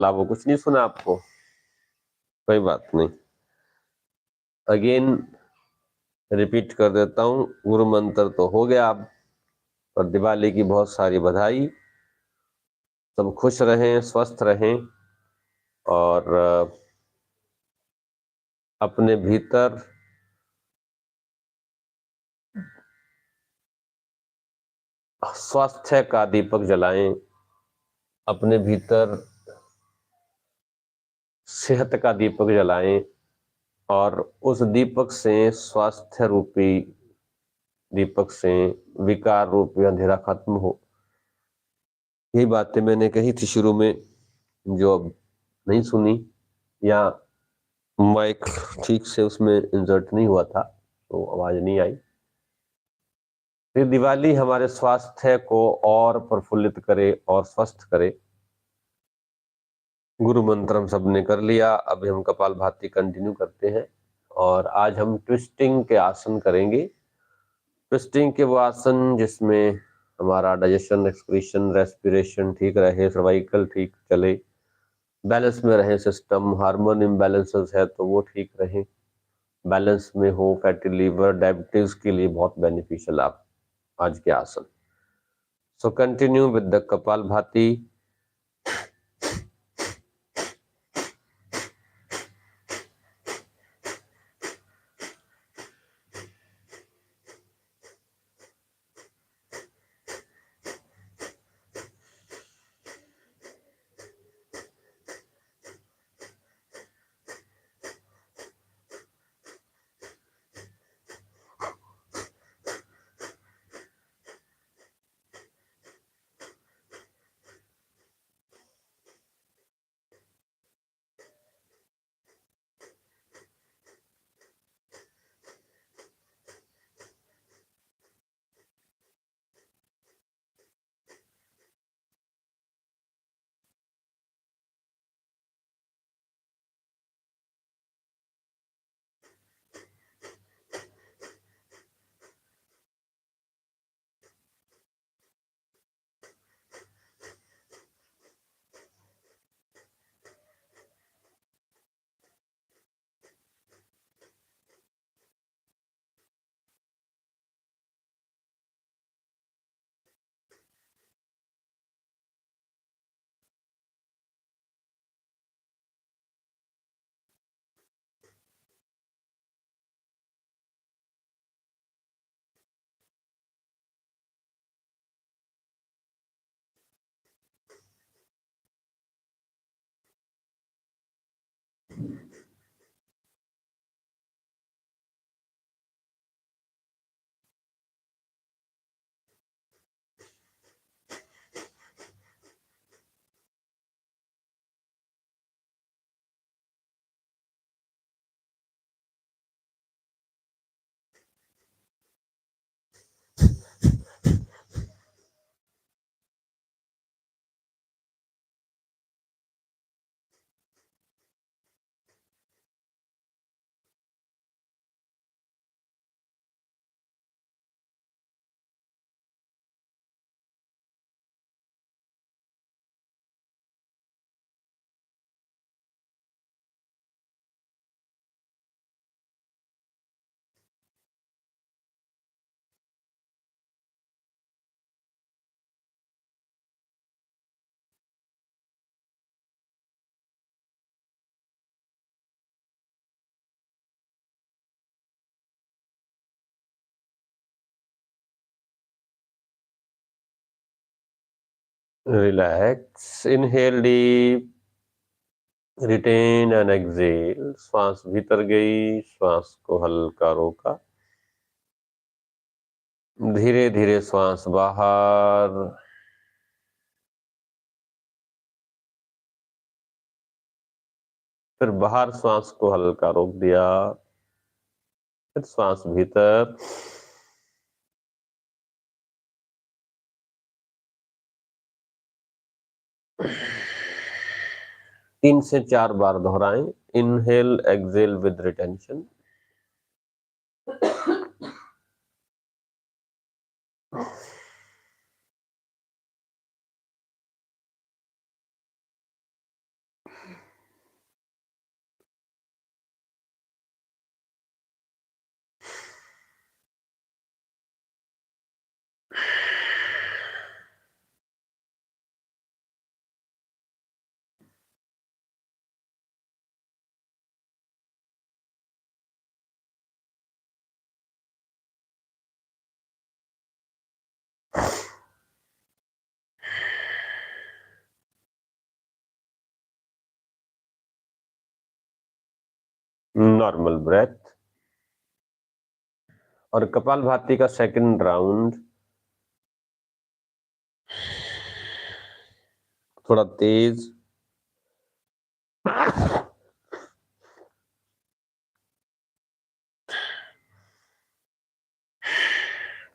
लाभो कुछ नहीं सुना आपको? कोई बात नहीं, अगेन रिपीट कर देता हूँ। गुरु मंत्र तो हो गया अब, और दिवाली की बहुत सारी बधाई। सब खुश रहें, स्वस्थ रहें, और अपने भीतर स्वास्थ्य का दीपक जलाएं, अपने भीतर सेहत का दीपक जलाएं, और उस दीपक से, स्वास्थ्य रूपी दीपक से, विकार रूपी अंधेरा खत्म हो। यही बातें मैंने कही थी शुरू में, जो अब नहीं सुनी, या माइक ठीक से उसमें इंसर्ट नहीं हुआ था तो आवाज नहीं आई। फिर दिवाली हमारे स्वास्थ्य को और प्रफुल्लित करे और स्वस्थ करे। गुरु मंत्र हम सबने कर लिया, अभी हम कपालभाति कंटिन्यू करते हैं। और आज हम ट्विस्टिंग के आसन करेंगे। ट्विस्टिंग के वो आसन जिसमें हमारा डाइजेशन, एक्सक्रीशन, रेस्पिरेशन ठीक रहे, सर्वाइकल ठीक चले, बैलेंस में रहे सिस्टम, हार्मोन इम्बैलेंसेस है तो वो ठीक रहे, बैलेंस में हो, फैटी लीवर, डायबिटीज के लिए बहुत बेनिफिशियल आप आज के आसन। So continue with the kapalbhati. Relax, inhale deep, retain and exhale. श्वास भीतर गई, श्वास को हल्का रोका, धीरे धीरे श्वास बाहर, फिर बाहर श्वास को हल्का रोक दिया, फिर श्वास भीतर, 3 से 4 बार दोहराएं। Inhale exhale with retention. Normal breath. और कपालभाति का सेकंड राउंड थोड़ा तेज,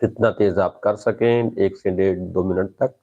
जितना तेज आप कर सकें, 1 से 1.5 2 मिनट तक।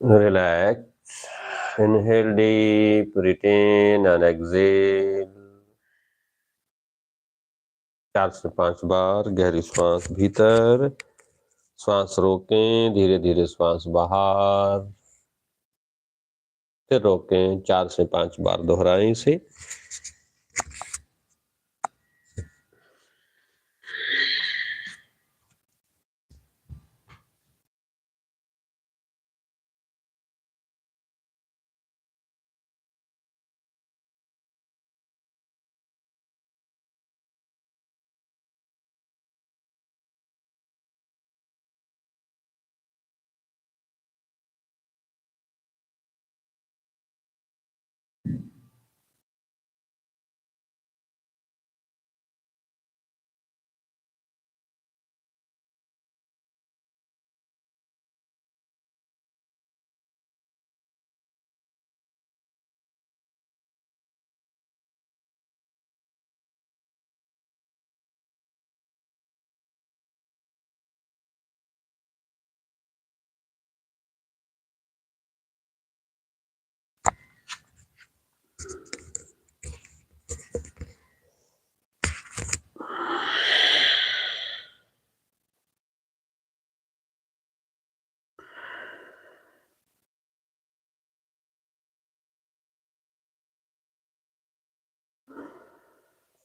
Relax. Inhale deep, retain and exhale। 4 से 5 बार गहरी श्वास भीतर, श्वास रोकें, धीरे धीरे श्वास बाहर, फिर रोकें। 4 से 5 बार दोहराएं इसे।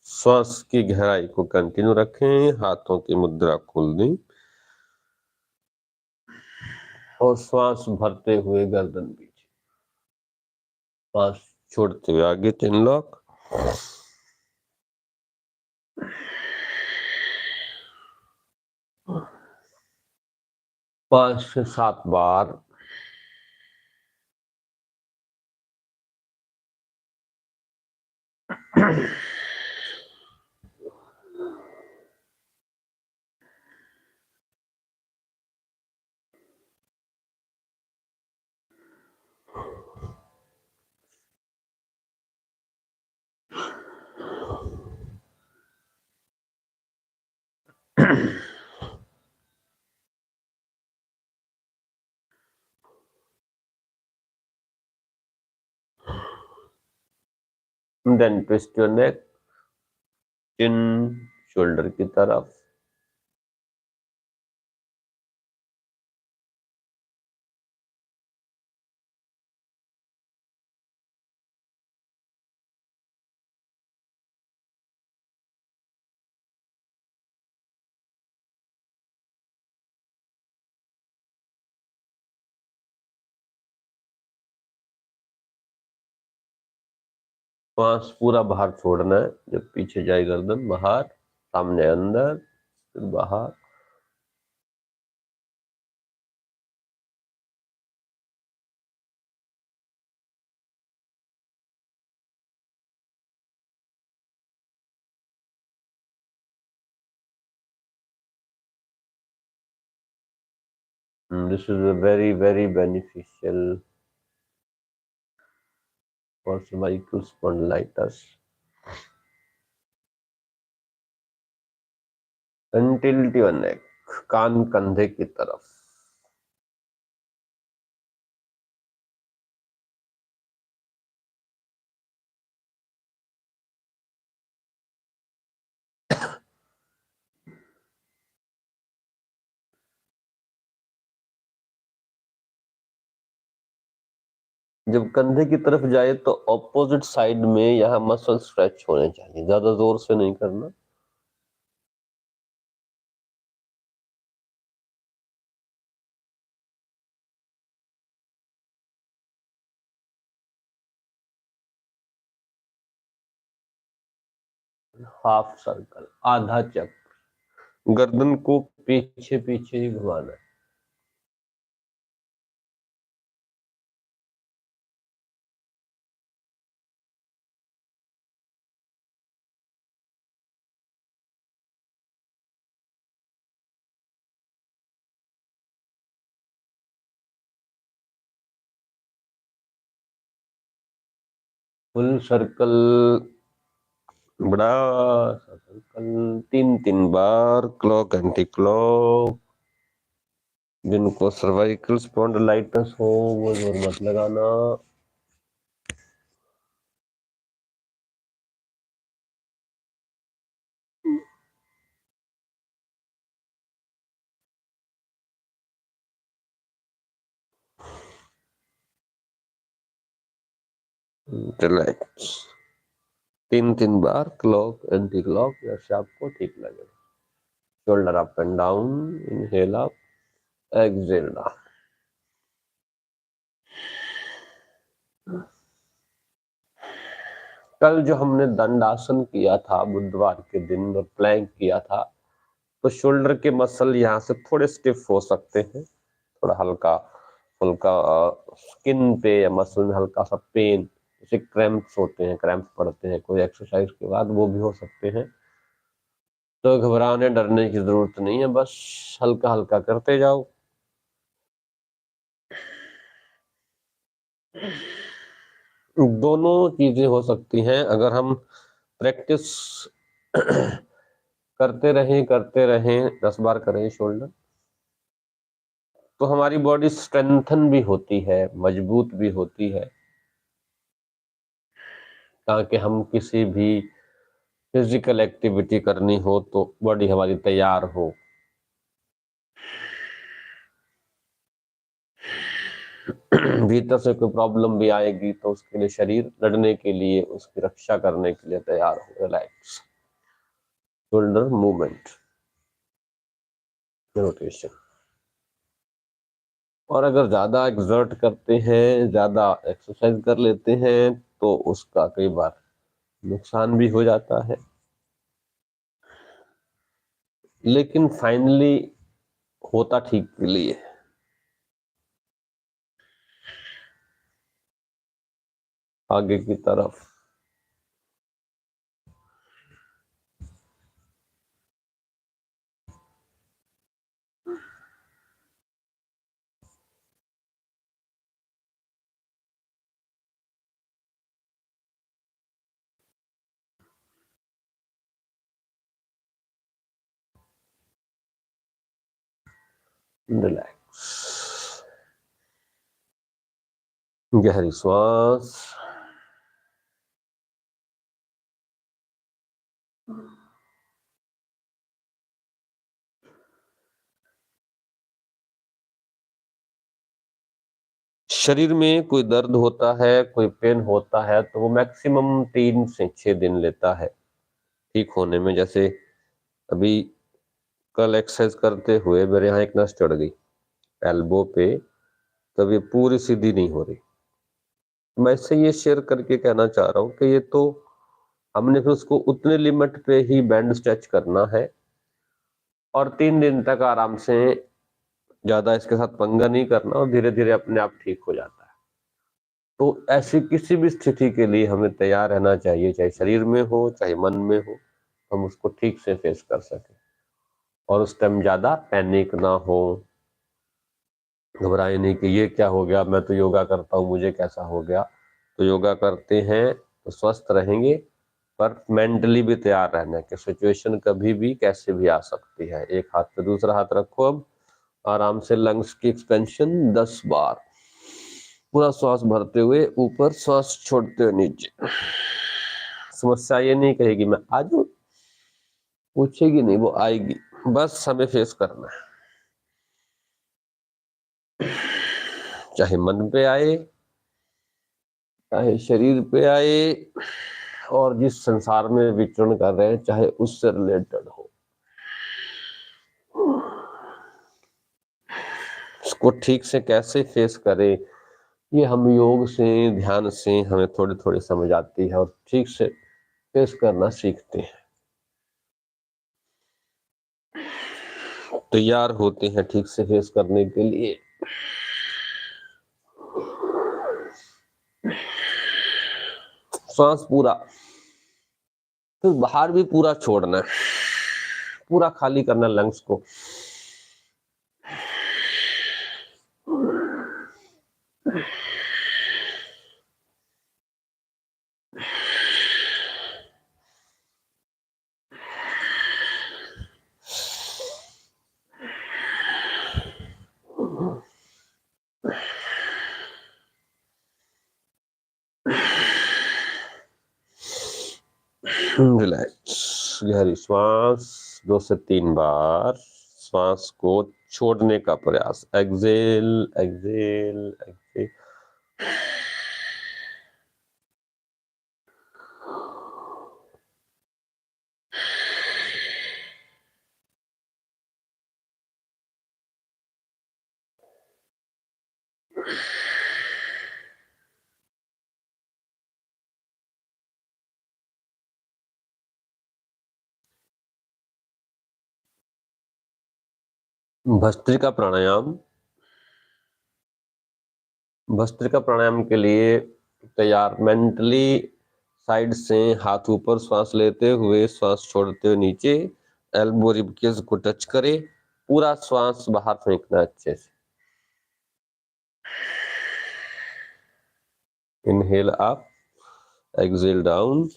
श्वास की गहराई को कंटिन्यू रखें, हाथों की मुद्रा खोल दें और श्वास भरते हुए गर्दन पीछे, श्वास छोड़ते हुए आगे 3 लॉक। 5 से 7 बार। Then twist your neck, chin shoulder की तरफ। श्वास पूरा बाहर छोड़ना है, जब पीछे जाए गर्दन बाहर, सामने अंदर, फिर बाहर। This is a very, very beneficial for cervical spondylitis. Until your neck, कान कंधे की तरफ। जब कंधे की तरफ जाए तो ऑपोजिट साइड में यहाँ मसल स्ट्रेच होने चाहिए, ज्यादा जोर से नहीं करना। हाफ सर्कल, आधा चक्र, गर्दन को पीछे पीछे ही घुमाना है। फुल सर्कल, बड़ा सा सर्कल, 3 बार क्लॉक एंटी क्लॉक। जिनको सर्वाइकल स्पॉन्डिलाइटिस हो वो जोर मत लगाना। रिलैक्स, 3 बार क्लॉक एंटी क्लॉक, जैसे आपको ठीक लगे। Shoulder up and down, inhale up, exhale down. कल जो हमने दंडासन किया था बुधवार के दिन और प्लैंक किया था, तो शोल्डर के मसल यहाँ से थोड़े स्टिफ हो सकते हैं, थोड़ा हल्का हल्का स्किन पे या मसल में हल्का सा पेन, जैसे क्रैम्प्स होते हैं, क्रैम्प्स पड़ते हैं कोई एक्सरसाइज के बाद, वो भी हो सकते हैं। तो घबराने डरने की जरूरत नहीं है, बस हल्का हल्का करते जाओ। दोनों चीजें हो सकती हैं। अगर हम प्रैक्टिस करते रहें 10 बार करें शोल्डर, तो हमारी बॉडी स्ट्रेंथन भी होती है, मजबूत भी होती है, ताकि हम किसी भी फिजिकल एक्टिविटी करनी हो तो बॉडी हमारी तैयार हो। भीतर से कोई प्रॉब्लम भी आएगी तो उसके लिए शरीर लड़ने के लिए, उसकी रक्षा करने के लिए तैयार हो। Relax, shoulder movement, rotation. और अगर ज्यादा एक्सर्ट करते हैं, ज्यादा एक्सरसाइज कर लेते हैं, तो उसका कई बार नुकसान भी हो जाता है, लेकिन फाइनली होता ठीक के लिए। आगे की तरफ, रिलैक्स, गहरी श्वास। शरीर में कोई दर्द होता है, कोई पेन होता है, तो वो मैक्सिमम 3 से 6 दिन लेता है ठीक होने में। जैसे अभी कल एक्सरसाइज करते हुए मेरे यहाँ एक नस चढ़ गई एल्बो पे, तब ये पूरी सीधी नहीं हो रही, मैं इससे ये शेयर करके कहना चाह रहा हूँ कि ये तो हमने फिर उसको उतने लिमिट पे ही बैंड स्ट्रेच करना है और 3 दिन तक आराम से, ज्यादा इसके साथ पंगा नहीं करना और धीरे धीरे अपने आप ठीक हो जाता है। तो ऐसी किसी भी स्थिति के लिए हमें तैयार रहना चाहिए, चाहे शरीर में हो चाहे मन में हो, हम उसको ठीक से फेस कर सके और उस टाइम ज्यादा पैनिक ना हो, घबराए नहीं कि ये क्या हो गया, मैं तो योगा करता हूँ मुझे कैसा हो गया। तो योगा करते हैं तो स्वस्थ रहेंगे, पर मेंटली भी तैयार रहना है कि सिचुएशन कभी भी कैसे भी आ सकती है। एक हाथ पे दूसरा हाथ रखो, अब आराम से लंग्स की एक्सपेंशन 10 बार, पूरा श्वास भरते हुए ऊपर, श्वास छोड़ते हुए नीचे। समस्या ये नहीं कहेगी मैं आ जाऊं, पूछेगी नहीं, वो आएगी, बस हमें फेस करना है, चाहे मन पे आए चाहे शरीर पे आए और जिस संसार में विचरण कर रहे हैं चाहे उससे रिलेटेड हो, उसको ठीक से कैसे फेस करें, ये हम योग से, ध्यान से हमें थोड़ी थोड़ी समझ आती है और ठीक से फेस करना सीखते हैं, तैयार होते हैं ठीक से फेस करने के लिए। श्वास पूरा, फिर बाहर भी पूरा छोड़ना है, पूरा खाली करना लंग्स को। रिलैक्स, गहरी श्वास 2 से 3 बार, श्वास को छोड़ने का प्रयास, एक्सेल एक्सेल एक्सेल। भस्त्रिका प्राणायाम, भस्त्रिका प्राणायाम के लिए तैयार, मेंटली साइड से हाथ ऊपर, श्वास लेते हुए श्वास छोड़ते हुए नीचे, एल्बो रिबकेज को टच करे, पूरा श्वास बाहर फेंकना अच्छे से। Inhale up, exhale down.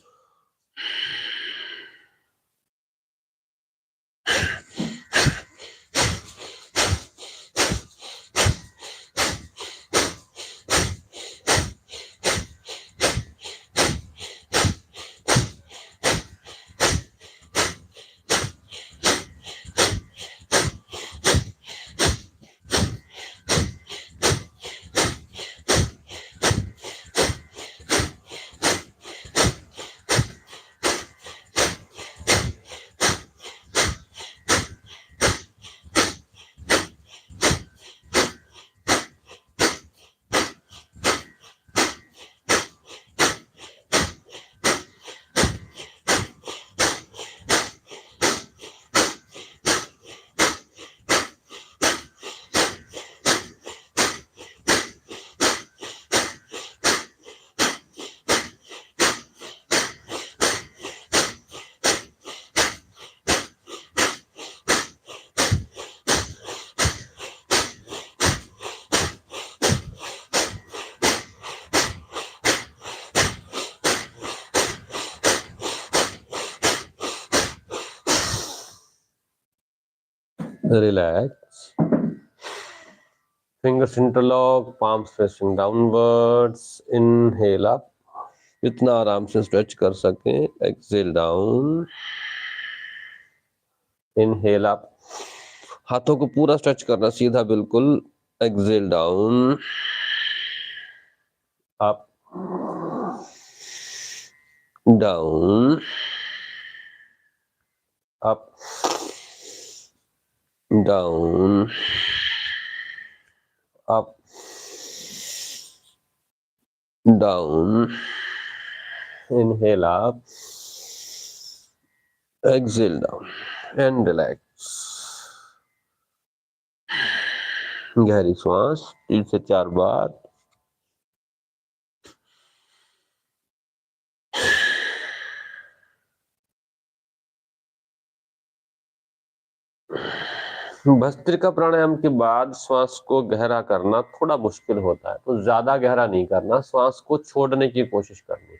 Relax, fingers interlock, palms facing downwards, inhale up, इतना आराम से स्ट्रेच कर सकें, एक्सेल डाउन, इनहेल अप, हाथों को पूरा स्ट्रेच करना सीधा बिल्कुल, exhale down, up down, up down, up down, inhale up, exhale down and relax. गहरी श्वास 3 से 4 बार। भस्त्रिका प्राणायाम के बाद श्वास को गहरा करना थोड़ा मुश्किल होता है, तो ज्यादा गहरा नहीं करना, श्वास को छोड़ने की कोशिश करनी।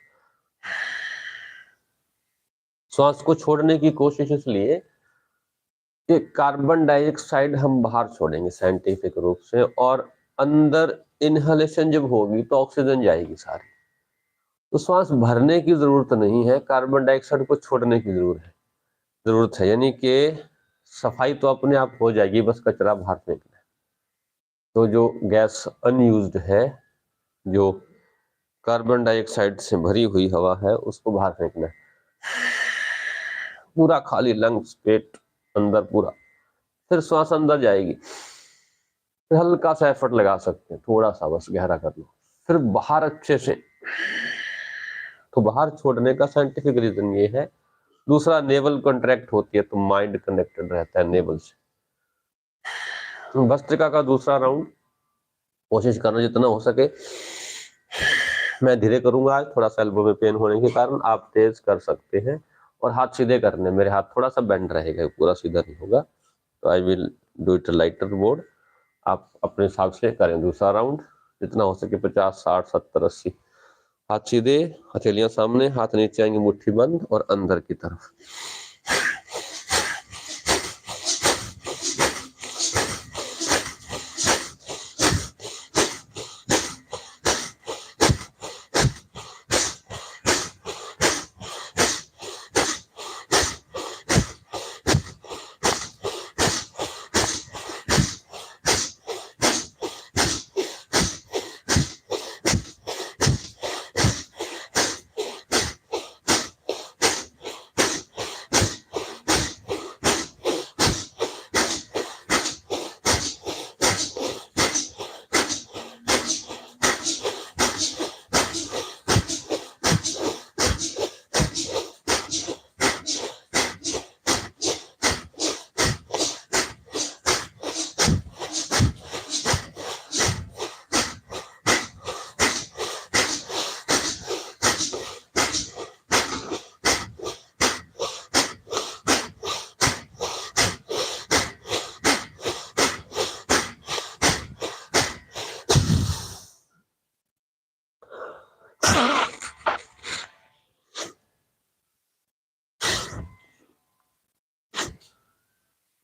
श्वास को छोड़ने की कोशिश इसलिए कि कार्बन डाइऑक्साइड हम बाहर छोड़ेंगे साइंटिफिक रूप से, और अंदर इनहेलेशन जब होगी तो ऑक्सीजन जाएगी सारी। तो श्वास भरने की जरूरत नहीं है, कार्बन डाइऑक्साइड को छोड़ने की जरूरत है, यानी कि सफाई तो अपने आप हो जाएगी, बस कचरा बाहर फेंकना है। तो जो गैस अनयूज्ड है, जो कार्बन डाइऑक्साइड से भरी हुई हवा है, उसको बाहर फेंकना है। पूरा खाली लंग्स, पेट अंदर पूरा। फिर श्वास अंदर जाएगी, फिर हल्का सा एफर्ट लगा सकते हैं, थोड़ा सा बस गहरा कर लो, फिर बाहर अच्छे से। तो बाहर छोड़ने का साइंटिफिक रीजन ये है। दूसरा, नेवल कॉन्ट्रैक्ट होती है तो माइंड कनेक्टेड रहता है नेवल से। भस्त्रिका का दूसरा राउंड कोशिश करना जितना हो सके। मैं धीरे करूंगा आज, थोड़ा सा एल्बो में पेन होने के कारण, आप तेज कर सकते हैं। और हाथ सीधे करने, मेरे हाथ थोड़ा सा बेंड रहेगा, पूरा सीधा नहीं होगा। तो I will do it lighter board. आप अपने हिसाब से करें दूसरा राउंड, जितना हो सके 50, 60, 70, 80। हाथ सीधे, हथेलियां सामने, हाथ नीचे आएंगे, मुट्ठी बंद और अंदर की तरफ।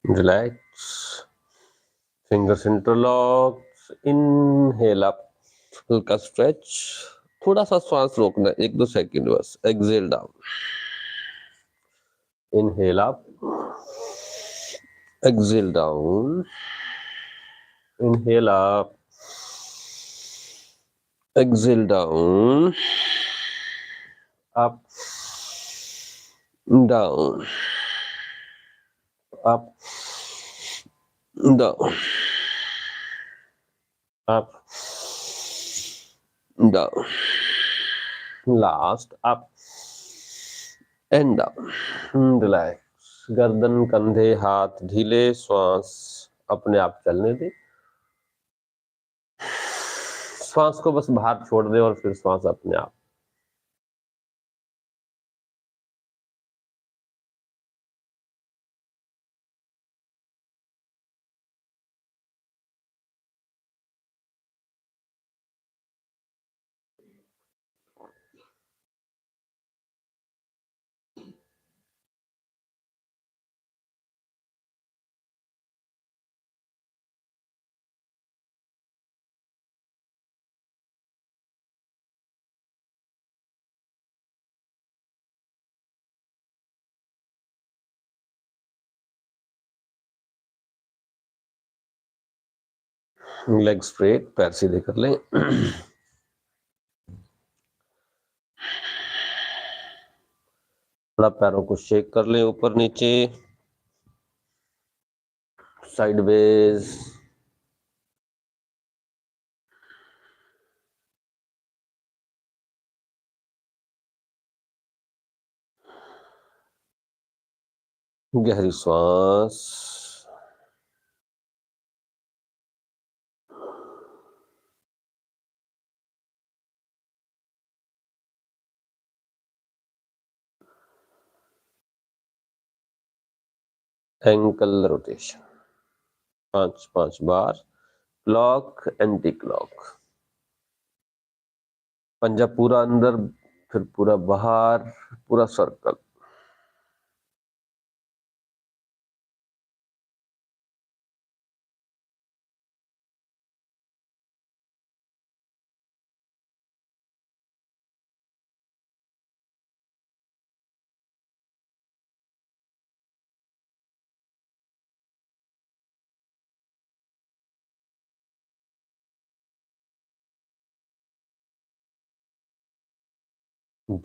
Relax, fingers interlock, inhale up, हल्का स्ट्रेच, थोड़ा सा श्वास रोकना 1-2 सेकंड बस। Exhale down, inhale up, exhale down, inhale up, exhale down, up, down, up, down, up, down, last up and down. Relax, गर्दन, कंधे, हाथ ढीले, श्वास अपने आप चलने दे। श्वास को बस बाहर छोड़ दे और फिर श्वास अपने आप। लेग स्ट्रेट, पैर सीधे कर लें। थोड़ा पैरों को शेक कर लें, ऊपर नीचे, साइडवेज। गहरी श्वास, एंकल रोटेशन 5 बार, क्लॉक एंटी क्लॉक, पंजा पूरा अंदर फिर पूरा बाहर, पूरा सर्कल।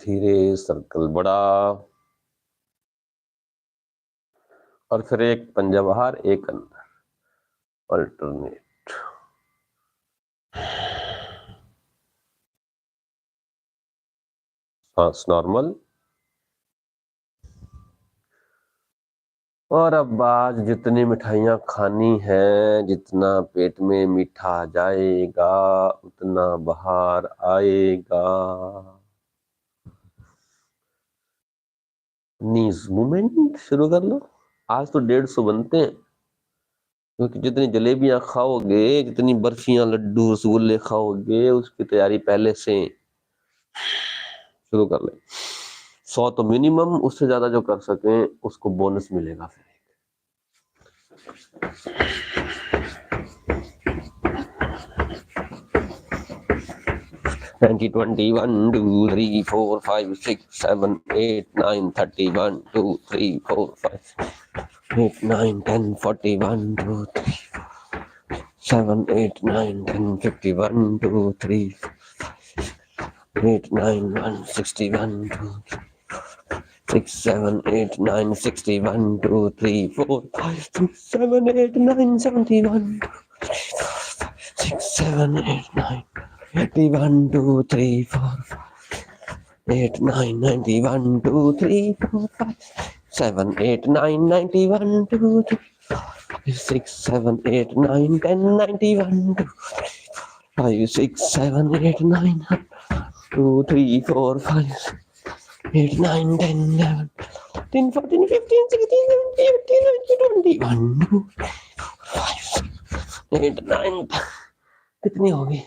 धीरे सर्कल बड़ा, और फिर एक पंजा बाहर एक अंदर, अल्टरनेट। सांस नॉर्मल। और अब आज जितनी मिठाइयाँ खानी है, जितना पेट में मीठा जाएगा उतना बाहर आएगा। नीज मूवमेंट शुरू कर लो। आज तो 150 बनते हैं, क्योंकि जितनी जलेबियां खाओगे, जितनी बर्फियां लड्डू रसगुल्ले खाओगे, उसकी तैयारी पहले से शुरू कर ले। 100 तो मिनिमम, उससे ज्यादा जो कर सकें उसको बोनस मिलेगा फिर। 20, 1, 2, 3, 4, 5, 6, 7, 8, 9, 30, 1, 2, 3, 4, 5, 8, 9, 10, 40, 1, 2, 3, 7, 8, 9, 10, 50, 1, 2, 3, 8, 9, 1, 60, 1, 2, 6, 7, 8, 9, 60, 1, 2, 3, 4, 5, 6, 7, 8, 9, 70, 1, 6, 7, 8, 9, 80, 1, 2, 3, 4, 8, 9, 90, 1, 2, 3, 4, 5, 7, 8, 9, 90, 1, 2, 3, 6, 7, 8, 9, 10, 90, 1, 2, 5, 6, 7, 8, 9, 2, 3, 4, 5, 8, 9, 10, 11, 10, 14, 15, 16, 17, 18, 19, 20, 1, 2, 5, 8, 9, कितनी होगी?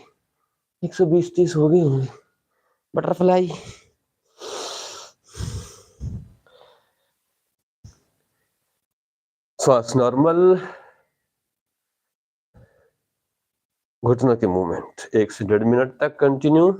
120, 30 होगी होंगी। बटरफ्लाई। श्वास नॉर्मल, घुटनों के मूवमेंट 1 से 1.5 मिनट तक कंटिन्यू।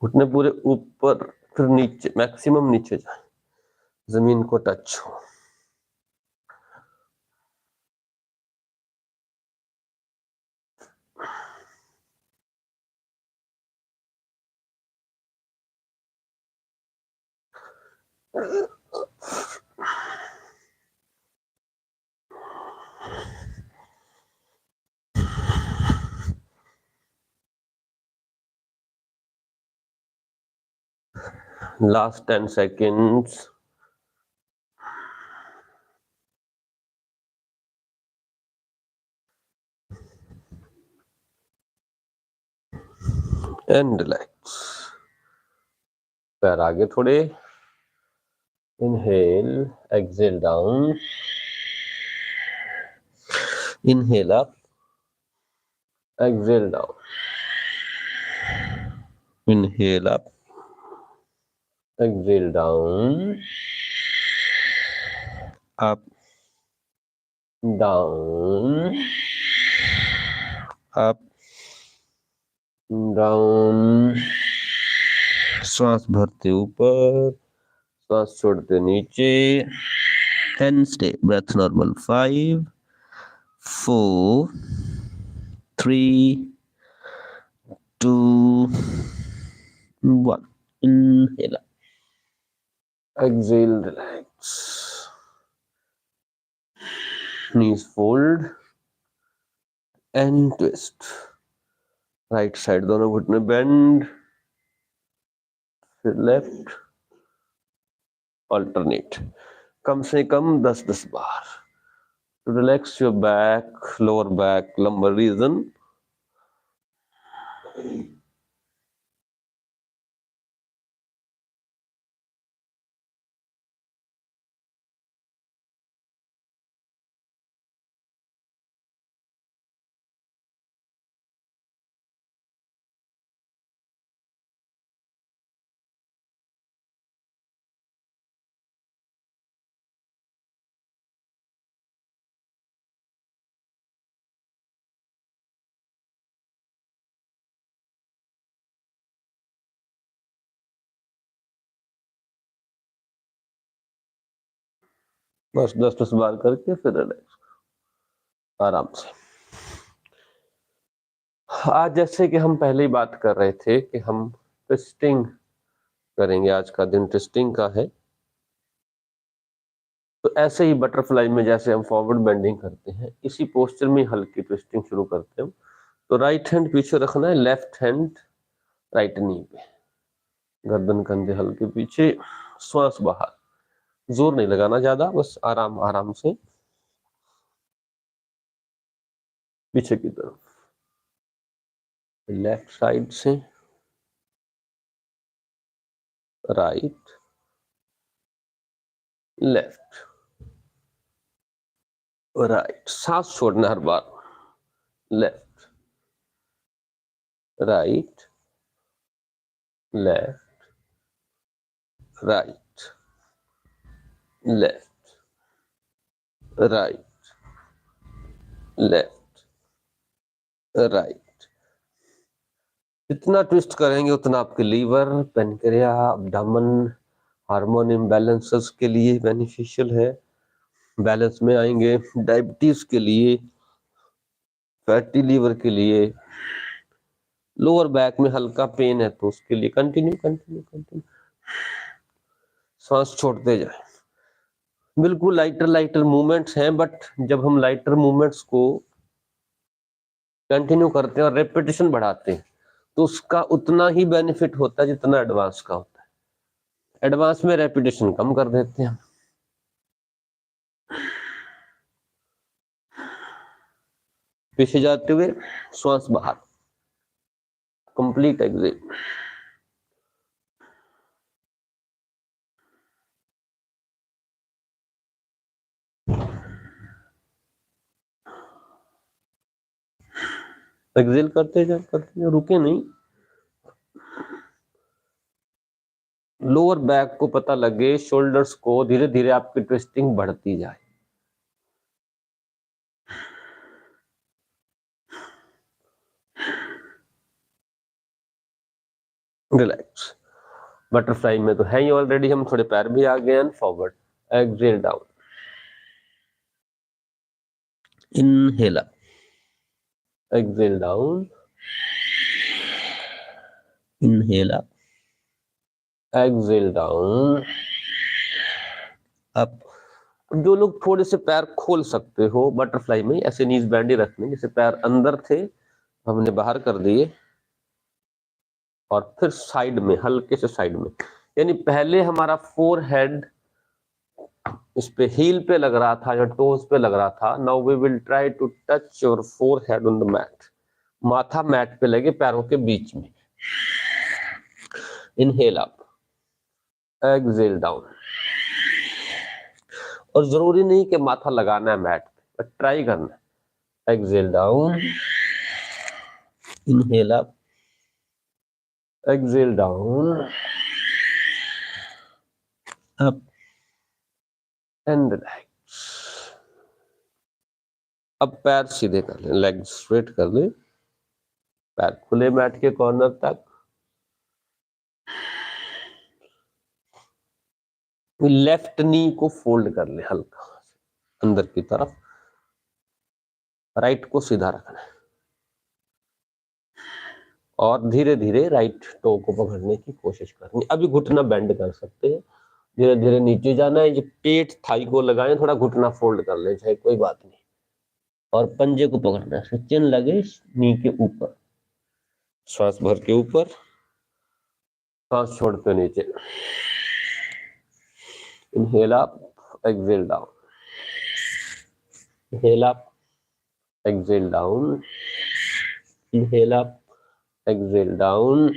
घुटने पूरे ऊपर फिर नीचे, मैक्सिमम नीचे जाए, जमीन को टच हो। Last 10 seconds. And relax. पैर आगे थोड़े. Inhale, exhale down. Inhale up, exhale down. Inhale up, exhale down. Up, down, up, down. श्वास भरते ऊपर, श्वास छोड़ते नीचे. And stay. Breath normal. 5, 4, 3, 2, 1. Inhale up. Exhale, relax. Knees fold and twist. Right side दोनों घुटने बेंड, फिर लेफ्ट, अल्टरनेट, कम से कम 10-10 बार. To relax your back, lower back, lumbar region. बस 10-10 बार करके फिर रिलैक्स आराम से. आज जैसे कि हम पहले ही बात कर रहे थे कि हम ट्विस्टिंग करेंगे, आज का दिन ट्विस्टिंग का है. तो ऐसे ही बटरफ्लाई में जैसे हम फॉरवर्ड बेंडिंग करते हैं, इसी पोस्चर में हल्की ट्विस्टिंग शुरू करते हैं. तो राइट हैंड पीछे रखना है, लेफ्ट हैंड राइट नी पे, गर्दन कंधे हल्के पीछे, श्वास बाहर, जोर नहीं लगाना ज्यादा, बस आराम आराम से पीछे की तरफ. लेफ्ट साइड से राइट, लेफ्ट, राइट. सांस छोड़ना हर बार. Left, right, left, right, left, right, left, right. जितना ट्विस्ट करेंगे उतना आपके liver, pancreas, abdomen, hormone imbalances के लिए बेनिफिशियल है. बैलेंस में आएंगे. डायबिटीज के लिए, फैटी लीवर के लिए, लोअर बैक में हल्का पेन है तो उसके लिए. कंटिन्यू कंटिन्यू कंटिन्यू, सांस छोड़ते जाए. बिल्कुल लाइटर लाइटर मूवमेंट्स हैं, बट जब हम लाइटर मूवमेंट्स को कंटिन्यू करते हैं और रेपिटेशन बढ़ाते हैं तो उसका उतना ही बेनिफिट होता है जितना एडवांस का होता है. एडवांस में रेपिटेशन कम कर देते हैं. पीछे जाते हुए श्वास बाहर, कंप्लीट एग्जिट. एक्सेल करते जाओ, रुके नहीं. लोअर बैक को पता लगे, शोल्डर्स को धीरे धीरे आपकी ट्विस्टिंग बढ़ती जाए. रिलैक्स. बटरफ्लाई में तो है ही ऑलरेडी, हम थोड़े पैर भी आगे and forward. Exhale down. Inhale up. Exhale down. Inhale up. Exhale down. Up. जो लोग थोड़े से पैर खोल सकते हो बटरफ्लाई में, ऐसे नीज बैंड ही रखने, जैसे पैर अंदर थे हमने बाहर कर दिए और फिर साइड में, हल्के से साइड में. यानी पहले हमारा फोर हेड इस पे हील पे लग रहा था या टोज पे लग रहा था. Now we will try to touch your forehead on the mat. माथा मैट पे लगे पैरों के बीच में. Inhale up. Exhale down. और जरूरी नहीं कि माथा लगाना है मैट पे, बट ट्राई करना है. Exhale down. Inhale up. Exhale down. Up and relax. अब पैर सीधे कर ले, लेग स्ट्रेट कर ले, पैर खुले मैट के कॉर्नर तक. लेफ्ट नी को फोल्ड कर ले हल्का अंदर की तरफ. राइट को सीधा रखना है. और धीरे धीरे राइट टो को पकड़ने की कोशिश करेंगे। अभी घुटना बेंड कर सकते हैं, धीरे धीरे नीचे जाना है, जो पेट थाई को लगाएं, थोड़ा घुटना फोल्ड कर ले चाहे कोई बात नहीं, और पंजे को पकड़ना है, चिन लगे नी के ऊपर, श्वास भर के ऊपर, सांस छोड़ते नीचे, inhale up, exhale down, inhale up, exhale down, inhale up, exhale down.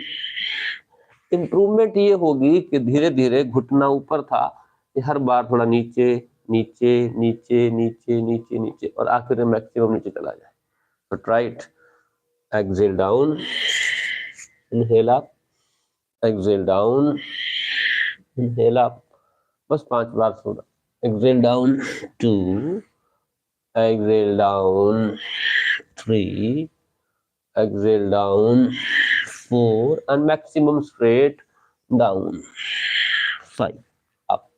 Improvement ये होगी कि धीरे धीरे घुटना ऊपर था, हर बार थोड़ा नीचे नीचे नीचे नीचे नीचे नीचे, और आखिर में मैक्सिमम नीचे चला जाए। तो try it, exhale down, inhale up, exhale down, inhale up, बस 5 बार थोड़ा, exhale down 2, exhale down 3, exhale down 4, and maximum straight down 5, up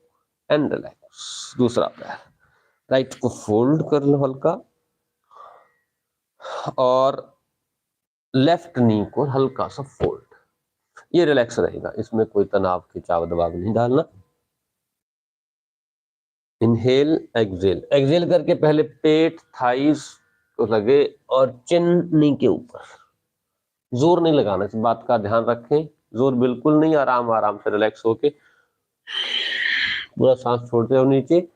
and relax। दूसरा पैर, राइट को फोल्ड कर लो हल्का, और लेफ्ट नी को हल्का सा फोल्ड, ये रिलैक्स रहेगा, इसमें कोई तनाव खिंचाव दबाव नहीं डालना। इनहेल, एक्सहेल, एक्सहेल करके पहले पेट थाइस को लगे और चिन नी के ऊपर, जोर नहीं लगाना, इस बात का ध्यान रखें, जोर बिल्कुल नहीं, आराम आराम से रिलैक्स होके पूरा सांस छोड़ते हो नीचे,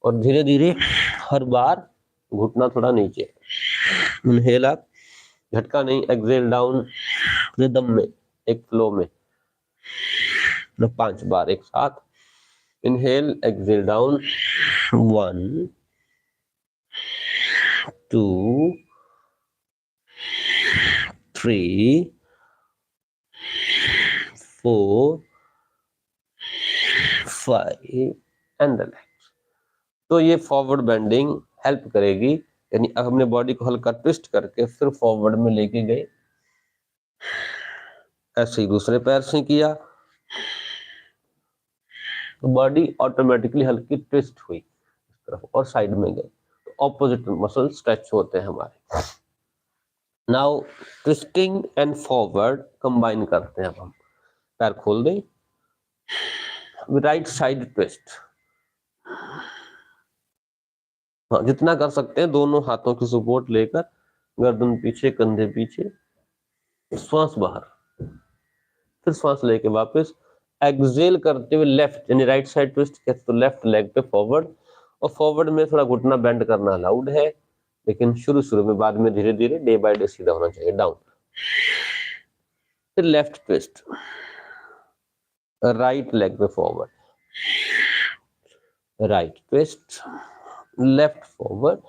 और धीरे धीरे हर बार घुटना थोड़ा नीचे, इनहेल अप, झटका नहीं, एक्सहेल डाउन, रिदम में, एक फ्लो में, 5 बार एक साथ, inhale, exhale down, 1 2 3 4 5 and relax. तो ये फॉरवर्ड बेंडिंग हेल्प करेगी, यानी अब हमने बॉडी को हल्का ट्विस्ट करके फिर फॉरवर्ड में लेके गए, ऐसे ही दूसरे पैर से किया, तो बॉडी ऑटोमेटिकली हल्की ट्विस्ट हुई इस तरफ और साइड में गए, तो ऑपोजिट मसल स्ट्रेच होते हैं हमारे। Now twisting and forward combine करते हैं, अब हम पैर खोल दें, राइट साइड ट्विस्ट, हाँ जितना कर सकते हैं, दोनों हाथों की सपोर्ट लेकर, गर्दन पीछे, कंधे पीछे, श्वास बाहर, फिर श्वास लेके वापस, एक्सहेल करते हुए लेफ्ट यानी राइट साइड ट्विस्ट किया तो लेफ्ट लेग पे फॉरवर्ड, और फॉरवर्ड में थोड़ा घुटना बेंड करना अलाउड है, लेकिन शुरू में, बाद में धीरे धीरे डे बाय डे सीधा होना चाहिए, डाउन, फिर लेफ्ट ट्विस्ट, राइट लेग पे forward, right twist, left forward,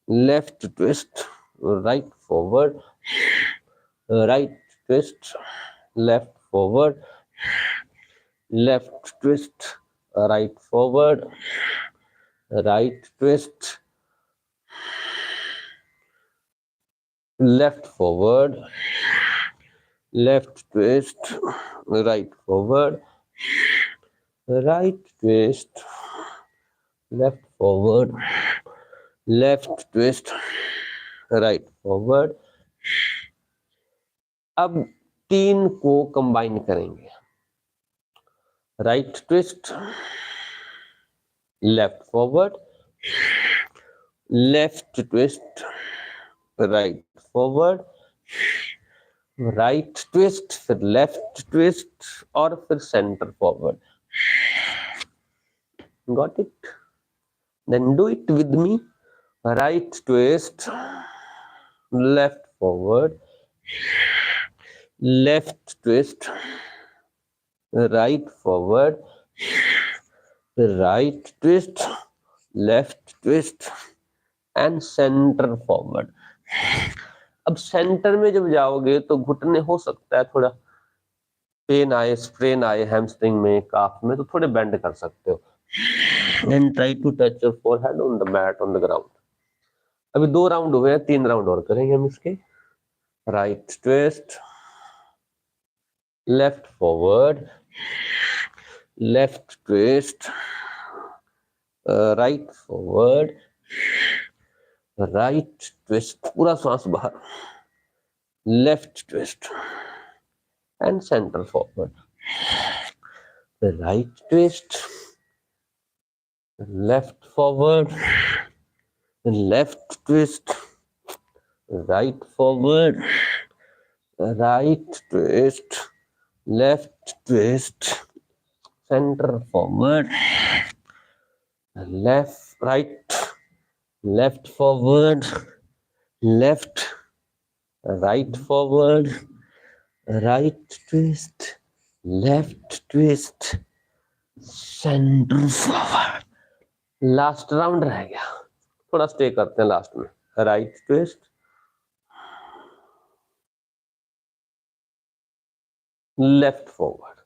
left twist, right forward, right twist, left forward, left twist, right forward, right twist, left forward, left twist, right forward, right twist, left forward, left twist, right forward. अब 3 को combine करेंगे, right twist, left forward, left twist, right forward, right twist, फिर left twist, और फिर centre forward. Got it? Then do it with me, right twist, left forward, left twist, right forward, right twist, left twist, and centre forward. अब centre में जब जाओगे तो घुटने हो सकता है थोड़ा पेन आए, स्ट्रेन आए हैमस्ट्रिंग में, काफ में, तो थोड़े बेंड कर सकते हो, and try to touch your forehead on the mat, on the ground. अभी 2 राउंड हुए हैं, 3 राउंड और करेंगे हम इसके। Right twist, left forward, left twist, right forward, right twist, पूरा सांस बाहर, left twist and center forward. The right twist, left forward, left twist, right forward, right twist, left twist, center forward, left, right, left forward, left, right forward, right twist, left twist, centre forward. Last round रह गया, थोड़ा stay करते हैं last में. Right twist, left forward.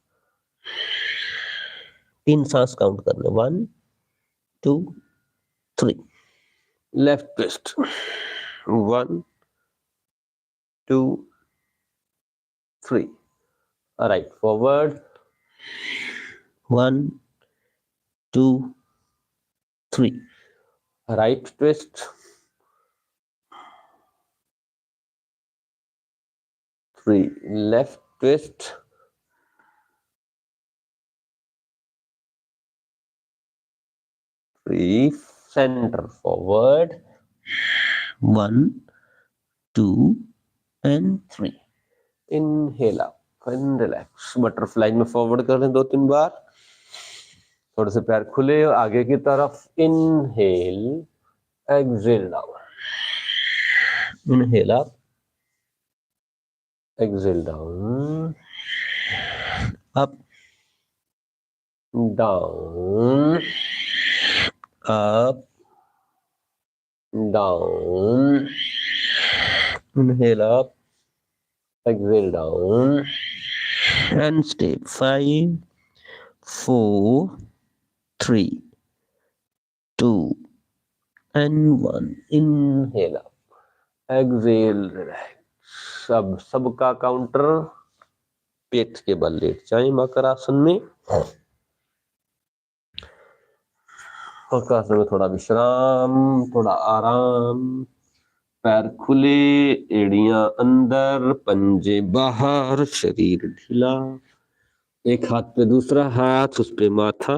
3 सांस count करने. 1 2 3. Left twist. 1 2 3. Right forward. 1 2 3. Right twist. 3. Left twist. 3. Centre forward. 1 2 and 3. Inhale up and relax. Butterfly में forward कर लें 2-3 बार. थोड़े से पैर खुले और आगे की तरफ. Inhale, exhale down. Inhale up, exhale down, up, down, up, down. Inhale up, exhale down and stay. 5 4 3 2 and 1. inhale up, exhale, relax. अब सबका काउंटर. पेट के बल लेट जाएं मकर आसन में. मकर आसन में थोड़ा विश्राम, थोड़ा आराम. पैर खुले, एड़ियां अंदर, पंजे बाहर, शरीर ढीला. एक हाथ पे दूसरा हाथ, उस पे माथा,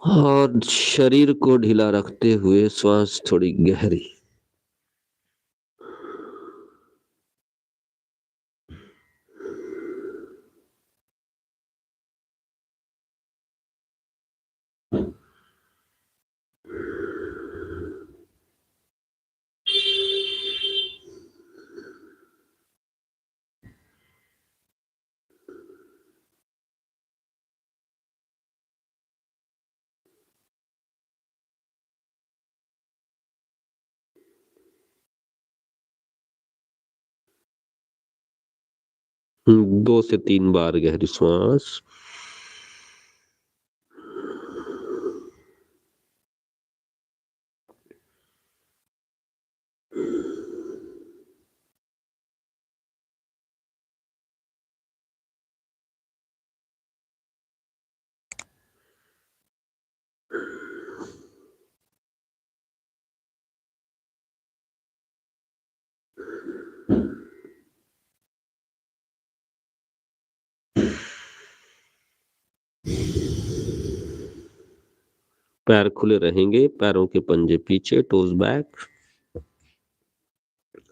और शरीर को ढीला रखते हुए श्वास थोड़ी गहरी. दो से 3 बार गहरी श्वास. पैर खुले रहेंगे, पैरों के पंजे पीछे, टोज बैक,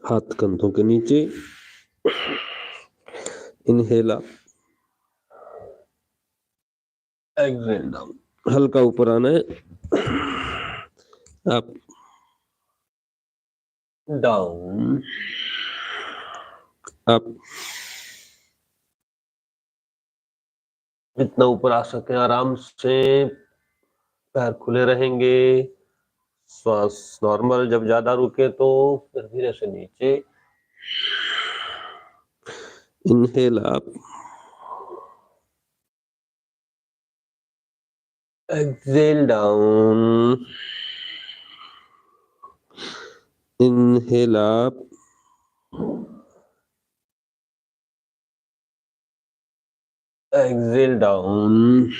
हाथ कंधों के नीचे. Inhale up, exhale down. हल्का ऊपर आना है. Up, down, up. जितना ऊपर आ सके आराम से. पैर खुले रहेंगे. श्वास नॉर्मल. जब ज्यादा रुके तो फिर धीरे से नीचे. Inhale up, exhale down. Inhale up, exhale down.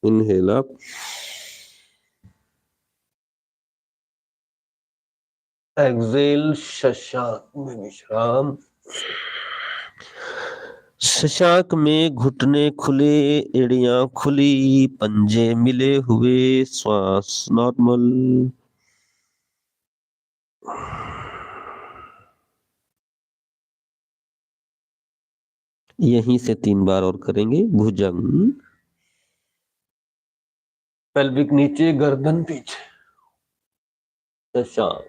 Inhale up, exhale Shashank में विश्राम। शशांक में घुटने खुले, एड़ियां खुली, पंजे मिले हुए, श्वास नॉर्मल। यहीं से 3 बार और करेंगे। भुजंग, पेल्विक नीचे, गर्दन पीछे। शशांक,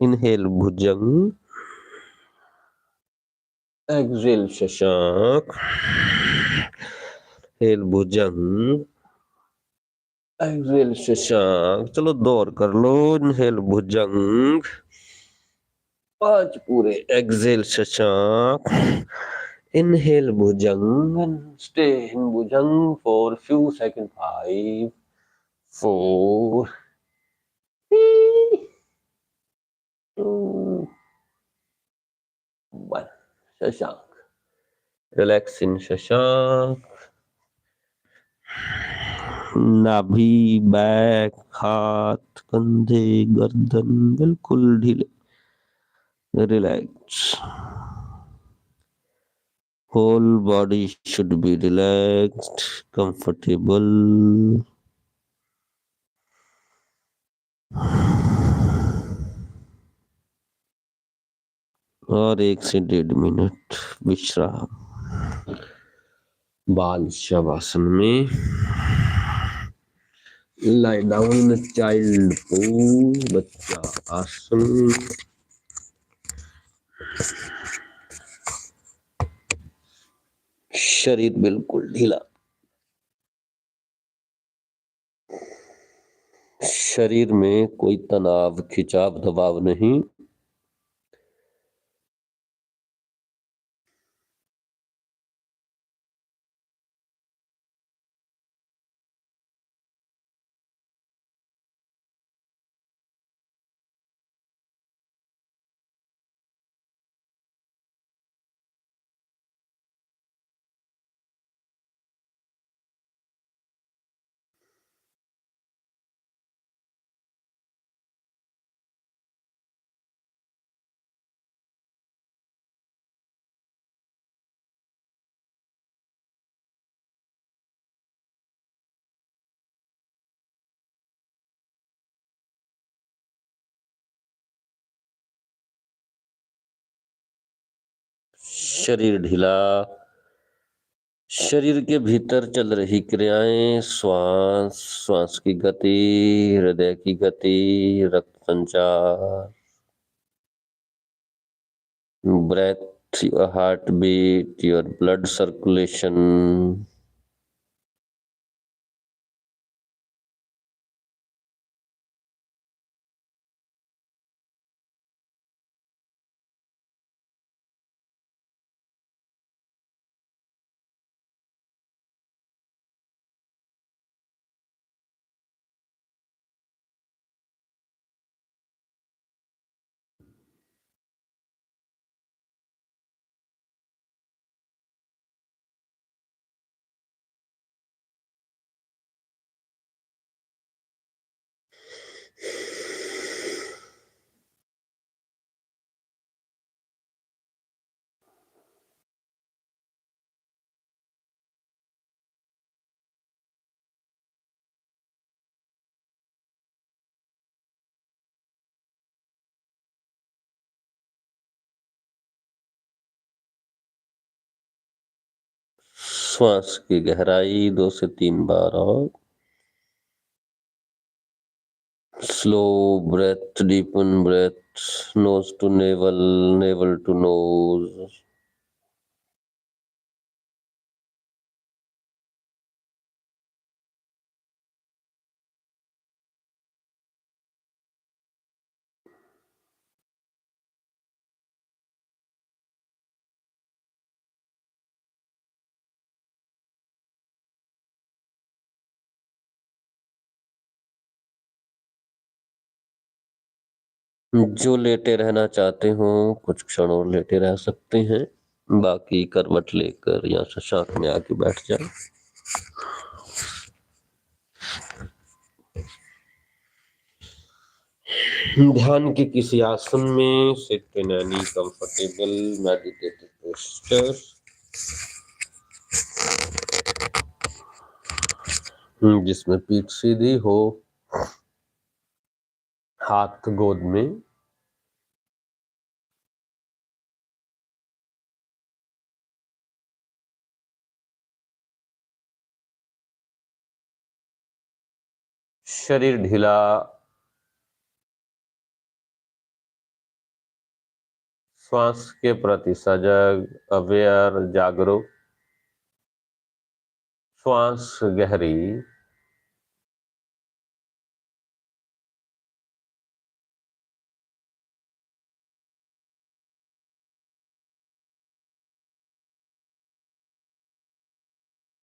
इनहेल भुजंग, एक्सेल शशांक, हेल भुजंग, एक्सेल शशांक। चलो 2 और कर लो। इनहेल भुजंग, 5 पूरे, exhale Shashank, inhale Bhujang, stay in Bhujang for few seconds. 5 4 3 2 1. Shashank, relax in Shashank. नाभि, बैक, हाथ, कंधे, गर्दन बिल्कुल ढीले, relax. Whole body should be relaxed, comfortable. और 1 से 1.5 मिनट विश्राम। बाल शवासन में लाई डाउन, चाइल्ड पोज, बच्चा आसन। शरीर बिल्कुल ढीला, शरीर में कोई तनाव, खिंचाव, दबाव नहीं। शरीर ढीला, शरीर के भीतर चल रही क्रियाएं, श्वास, श्वास की गति, हृदय की गति, रक्त संचार, breath, your heartbeat, your blood circulation. श्वास की गहराई 2 से 3 बार और। Slow breath, deepen breath, nose to navel, navel to nose. जो लेटे रहना चाहते हो कुछ क्षण और लेटे रह सकते हैं, बाकी करवट लेकर या शशांक में आके बैठ जाए। ध्यान के किसी आसन में sit in any comfortable meditative posture, जिसमें पीठ सीधी हो, हाथ गोद में, शरीर ढीला, श्वास के प्रति सजग, अवेयर, जागरूक, श्वास गहरी,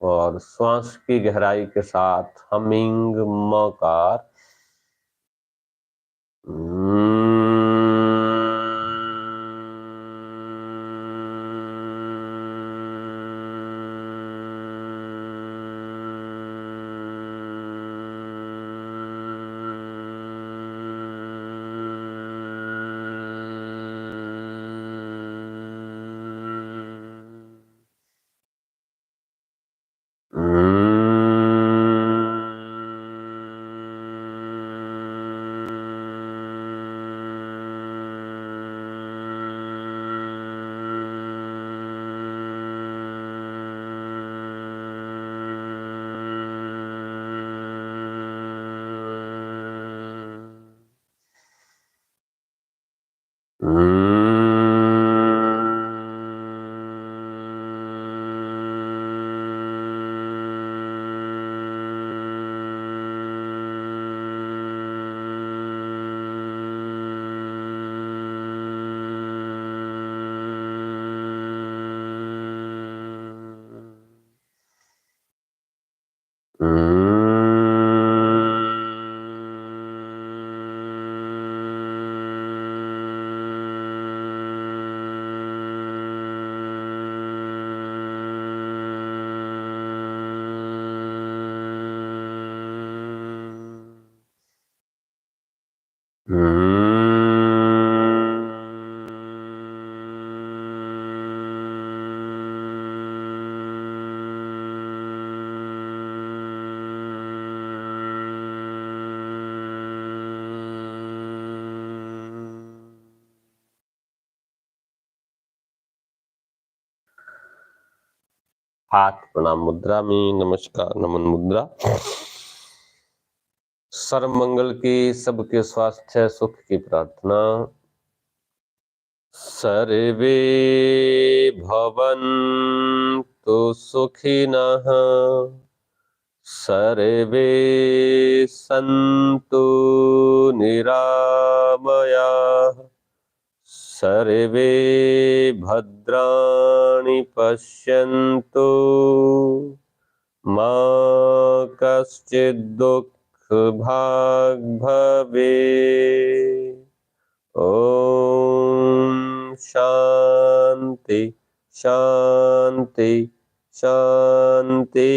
और श्वास की गहराई के साथ हमिंग मकार, हाथ प्रणाम मुद्रा में, नमस्कार नमन मुद्रा। सर्व मंगल की, सबके स्वास्थ्य सुख की प्रार्थना। सर्वे भवन्तु सुखिनः, सर्वे सन्तु निरामयाः, सर्वे भद्राणि पश्यन्तु, मा कश्चित् दुःखभाग् भवेत्। ओम शांति शांति शांति।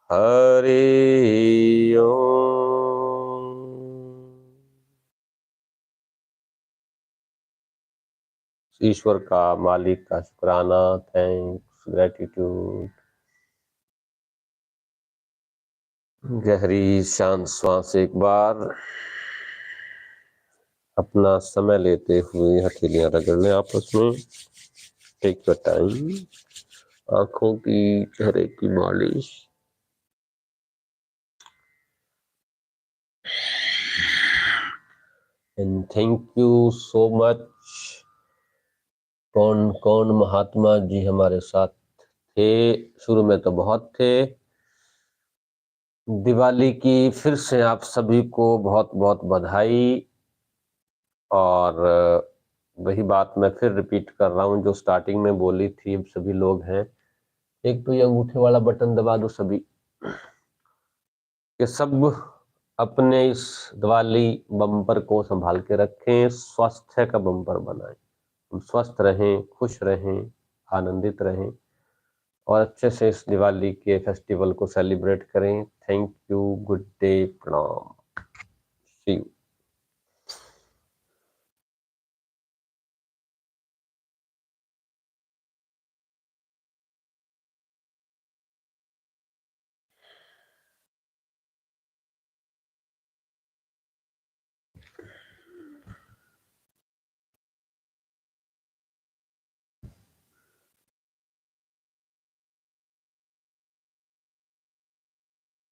हरि ओम। ईश्वर का, मालिक का शुक्राना, थैंक्स, ग्रेटिट्यूड। गहरी शांत श्वास एक बार, अपना समय लेते हुए हथेलियां रगड़ लें आपस में। Take your time. आंखों की, चेहरे की मालिश। And thank you so much. कौन कौन महात्मा जी हमारे साथ थे, शुरू में तो बहुत थे। दिवाली की फिर से आप सभी को बहुत बहुत बधाई। और वही बात मैं फिर रिपीट कर रहा हूँ जो स्टार्टिंग में बोली थी। अब सभी लोग हैं, एक तो ये अंगूठे वाला बटन दबा दो सभी, कि सब अपने इस दिवाली बम्पर को संभाल के रखें, स्वास्थ्य का बम्पर बनाएं। हम स्वस्थ रहें, खुश रहें, आनंदित रहें और अच्छे से इस दिवाली के फेस्टिवल को सेलिब्रेट करें। थैंक यू, गुड डे, प्रणाम। सी यू।